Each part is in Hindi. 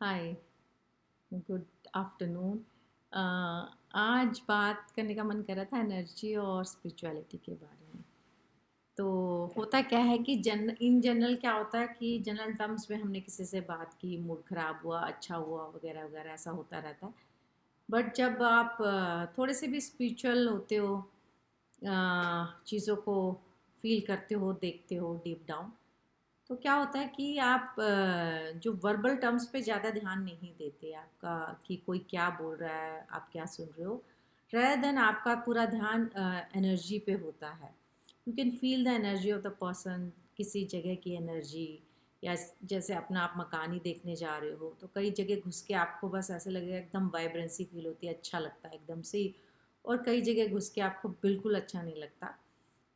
हाय, गुड आफ्टरनून। आज बात करने का मन कर रहा था एनर्जी और स्पिरिचुअलिटी के बारे में। तो होता क्या है कि इन जनरल क्या होता है कि जनरल टर्म्स में हमने किसी से बात की, मूड खराब हुआ, अच्छा हुआ, वगैरह वगैरह, ऐसा होता रहता है। बट जब आप थोड़े से भी स्पिरिचुअल होते हो, चीज़ों को फील करते हो, देखते हो डीप डाउन, तो क्या होता है कि आप जो वर्बल टर्म्स पे ज़्यादा ध्यान नहीं देते आपका, कि कोई क्या बोल रहा है, आप क्या सुन रहे हो। रेदर देन आपका पूरा ध्यान एनर्जी पे होता है। You can feel the energy of the person, किसी जगह की एनर्जी। या जैसे अपना आप मकान ही देखने जा रहे हो तो कई जगह घुस के आपको बस ऐसे लगेगा, एकदम वाइब्रेंसी फील होती है, अच्छा लगता है एकदम से ही। और कई जगह घुस के आपको बिल्कुल अच्छा नहीं लगता।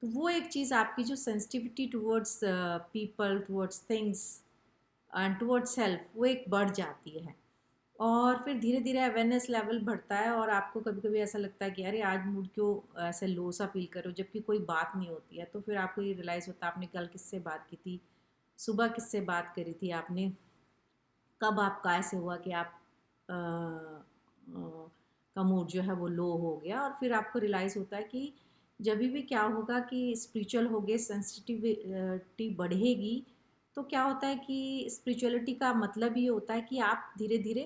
तो वो एक चीज़ आपकी जो sensitivity towards people, towards things and towards self, वो एक बढ़ जाती है। और फिर धीरे धीरे अवेयरनेस लेवल बढ़ता है और आपको कभी कभी ऐसा लगता है कि अरे आज मूड क्यों ऐसे लो सा फील करो, जबकि कोई बात नहीं होती है। तो फिर आपको ये रियलाइज़ होता है आपने कल किससे बात की थी, सुबह किससे बात करी थी आपने, कब आपका ऐसे हुआ कि आप का मूड जो है वो लो हो गया। और फिर आपको रियलाइज़ होता है कि जब भी क्या होगा कि स्पिरिचुअल हो गए, सेंसिटिविटी बढ़ेगी। तो क्या होता है कि स्पिरिचुअलिटी का मतलब ये होता है कि आप धीरे धीरे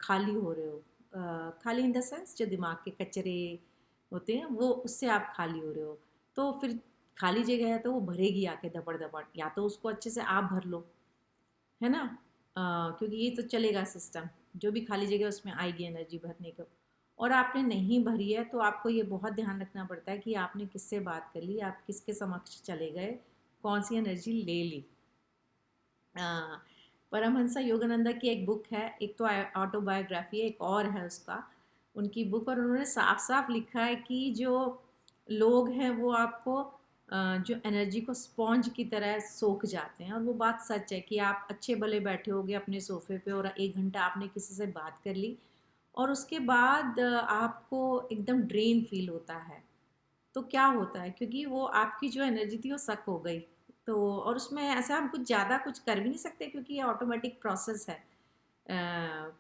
खाली हो रहे हो। खाली इन द सेंस, जो दिमाग के कचरे होते हैं वो, उससे आप खाली हो रहे हो। तो फिर खाली जगह है तो वो भरेगी आके दबड़ दबड़, या तो उसको अच्छे से आप भर लो, है ना। क्योंकि ये तो चलेगा सिस्टम, जो भी खाली जगह उसमें आएगी एनर्जी भरने को। और आपने नहीं भरी है तो आपको ये बहुत ध्यान रखना पड़ता है कि आपने किससे बात कर ली, आप किसके समक्ष चले गए, कौन सी एनर्जी ले ली। अ, परमहंसा योगानंदा की एक बुक है, एक तो ऑटोबायोग्राफी है, एक और है उसका, उनकी बुक। और उन्होंने साफ साफ लिखा है कि जो लोग हैं वो आपको जो एनर्जी को स्पॉन्ज की तरह सोख जाते हैं। और वो बात सच है कि आप अच्छे भले बैठे होगे अपने सोफे पे और 1 घंटा आपने किसी से बात कर ली, और उसके बाद आपको एकदम ड्रेन फील होता है। तो क्या होता है, क्योंकि वो आपकी जो एनर्जी थी वो सक हो गई। तो और उसमें ऐसा हम कुछ ज़्यादा कुछ कर भी नहीं सकते, क्योंकि ये ऑटोमेटिक प्रोसेस है।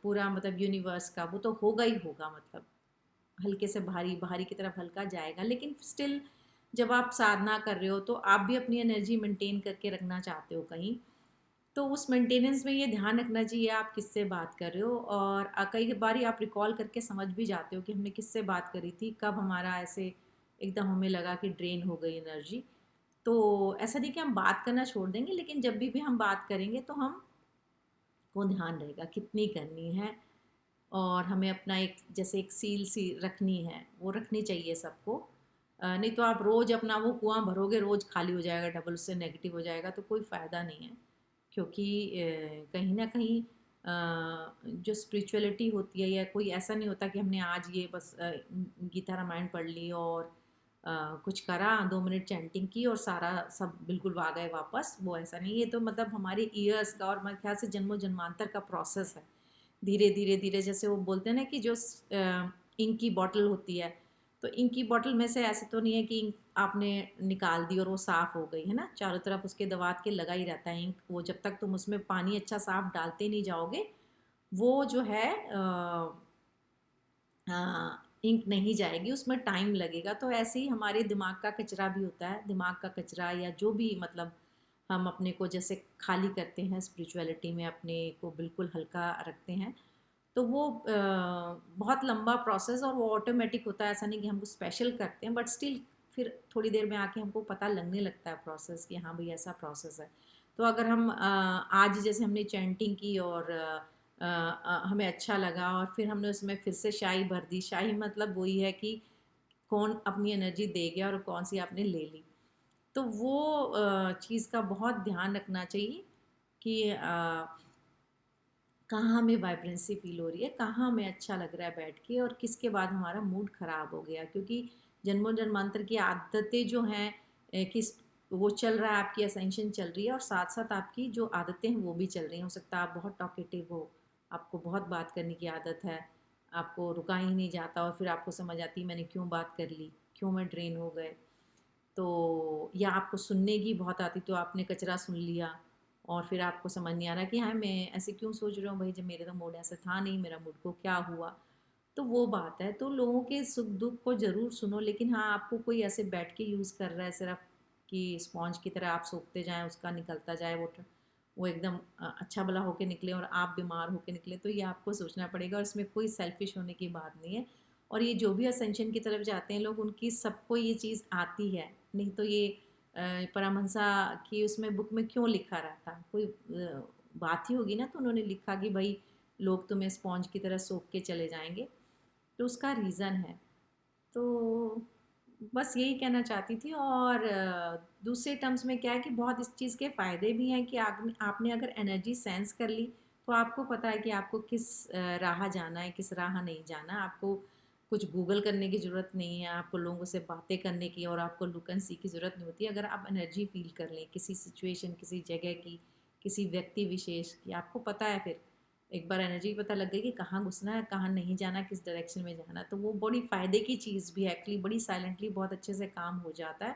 पूरा मतलब यूनिवर्स का वो तो होगा ही होगा, मतलब हल्के से भारी, भारी की तरफ हल्का जाएगा। लेकिन स्टिल जब आप साधना कर रहे हो तो आप भी अपनी एनर्जी मेंटेन करके रखना चाहते हो कहीं। तो उस मेंटेनेंस में ये ध्यान रखना चाहिए आप किससे बात कर रहे हो। और कई बार आप रिकॉल करके समझ भी जाते हो कि हमने किससे बात करी थी, कब हमारा ऐसे एकदम हमें लगा कि ड्रेन हो गई एनर्जी। तो ऐसा नहीं कि हम बात करना छोड़ देंगे, लेकिन जब भी हम बात करेंगे तो हम को ध्यान रहेगा कितनी करनी है। और हमें अपना एक जैसे एक सील सी रखनी है, वो रखनी चाहिए सबको। नहीं तो आप रोज़ अपना वो कुआं भरोगे, रोज़ खाली हो जाएगा, डबल उससे नेगेटिव हो जाएगा, तो कोई फ़ायदा नहीं है। क्योंकि कहीं ना कहीं जो स्पिरिचुअलिटी होती है, या कोई ऐसा नहीं होता कि हमने आज ये बस गीता रामायण पढ़ ली और कुछ करा, 2 मिनट चैंटिंग की और सारा सब बिल्कुल आ गए वापस। वो ऐसा नहीं, ये तो मतलब हमारे ईयर्स का और मेरे ख्याल से जन्मों जन्मांतर का प्रोसेस है। धीरे धीरे धीरे, जैसे वो बोलते हैं ना कि जो इंक की बॉटल होती है, तो इंक की बॉटल में से ऐसे तो नहीं है कि इंक आपने निकाल दी और वो साफ़ हो गई, है ना। चारों तरफ उसके दबाव के लगा ही रहता है इंक। वो जब तक तुम उसमें पानी अच्छा साफ डालते नहीं जाओगे, वो जो है इंक नहीं जाएगी, उसमें टाइम लगेगा। तो ऐसे ही हमारे दिमाग का कचरा भी होता है, दिमाग का कचरा या जो भी, मतलब हम अपने को जैसे खाली करते हैं स्पिरिचुअलिटी में, अपने को बिल्कुल हल्का रखते हैं। तो वो बहुत लंबा प्रोसेस, और वो ऑटोमेटिक होता है, ऐसा नहीं कि हम कुछ स्पेशल करते हैं, बट स्टिल फिर थोड़ी देर में आके हमको पता लगने लगता है प्रोसेस, कि हाँ भाई ऐसा प्रोसेस है। तो अगर हम आज जैसे हमने चैंटिंग की और हमें अच्छा लगा, और फिर हमने उसमें फिर से शाही भर दी। शाही मतलब वही है कि कौन अपनी एनर्जी दे गया और कौन सी आपने ले ली। तो वो चीज़ का बहुत ध्यान रखना चाहिए कि कहाँ हमें वाइब्रेंसी फील हो रही है, कहाँ हमें अच्छा लग रहा है बैठ के, और किसके बाद हमारा मूड ख़राब हो गया। क्योंकि जन्मों जन्मांतर की आदतें जो हैं, किस वो चल रहा है, आपकी असेंशन चल रही है, और साथ साथ आपकी जो आदतें हैं वो भी चल रही हैं। हो सकता है आप बहुत टॉकेटिव हो, आपको बहुत बात करने की आदत है, आपको रुका ही नहीं जाता, और फिर आपको समझ आती है मैंने क्यों बात कर ली, क्यों मैं ड्रेन हो गए। तो या आपको सुनने की बहुत आती, तो आपने कचरा सुन लिया, और फिर आपको समझ नहीं आ रहा कि हाँ मैं ऐसे क्यों सोच रहा हूँ भाई, जब मेरे तो मूड ऐसा था नहीं, मेरा मूड को क्या हुआ। तो वो बात है, तो लोगों के सुख दुख को ज़रूर सुनो, लेकिन हाँ आपको कोई ऐसे बैठ के यूज़ कर रहा है सिर्फ कि स्पॉन्ज की तरह आप सोखते जाएं, उसका निकलता जाए, वो एकदम अच्छा भला होके निकले और आप बीमार होके निकले, तो ये आपको सोचना पड़ेगा, और इसमें कोई सेल्फिश होने की बात नहीं है। और ये जो भी असेंशन की तरफ जाते हैं लोग, उनकी सबको ये चीज़ आती है, नहीं तो ये परमहंसा की उसमें बुक में क्यों लिखा रहता, कोई बात ही होगी ना, तो उन्होंने लिखा कि भाई लोग तुम्हें स्पॉन्ज की तरह सोख के चले जाएंगे, तो उसका रीज़न है। तो बस यही कहना चाहती थी। और दूसरे टर्म्स में क्या है कि बहुत इस चीज़ के फ़ायदे भी हैं कि आपने अगर एनर्जी सेंस कर ली, तो आपको पता है कि आपको किस राह जाना है, किस राह नहीं जाना। आपको कुछ गूगल करने की ज़रूरत नहीं है, आपको लोगों से बातें करने की और आपको लुक एंड सी की ज़रूरत नहीं होती। अगर आप एनर्जी फील कर लें किसी सिचुएशन, किसी जगह की, किसी व्यक्ति विशेष की, आपको पता है, फिर एक बार एनर्जी पता लग गई कि कहाँ घुसना है, कहाँ नहीं जाना, किस डायरेक्शन में जाना, तो वो बड़ी फ़ायदे की चीज़ भी है एक्चुअली, बड़ी साइलेंटली बहुत अच्छे से काम हो जाता है।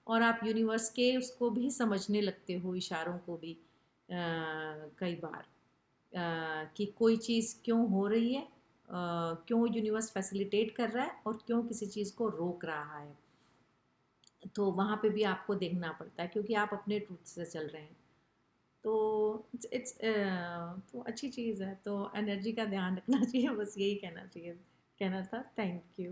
और आप यूनिवर्स के उसको भी समझने लगते हो, इशारों को भी कई बार, कि कोई चीज़ क्यों हो रही है, क्यों यूनिवर्स फैसिलिटेट कर रहा है और क्यों किसी चीज़ को रोक रहा है। तो वहाँ पे भी आपको देखना पड़ता है, क्योंकि आप अपने ट्रूथ से चल रहे हैं। तो इट्स तो अच्छी चीज़ है, तो एनर्जी का ध्यान रखना चाहिए, बस यही कहना चाहिए, कहना था। Thank you.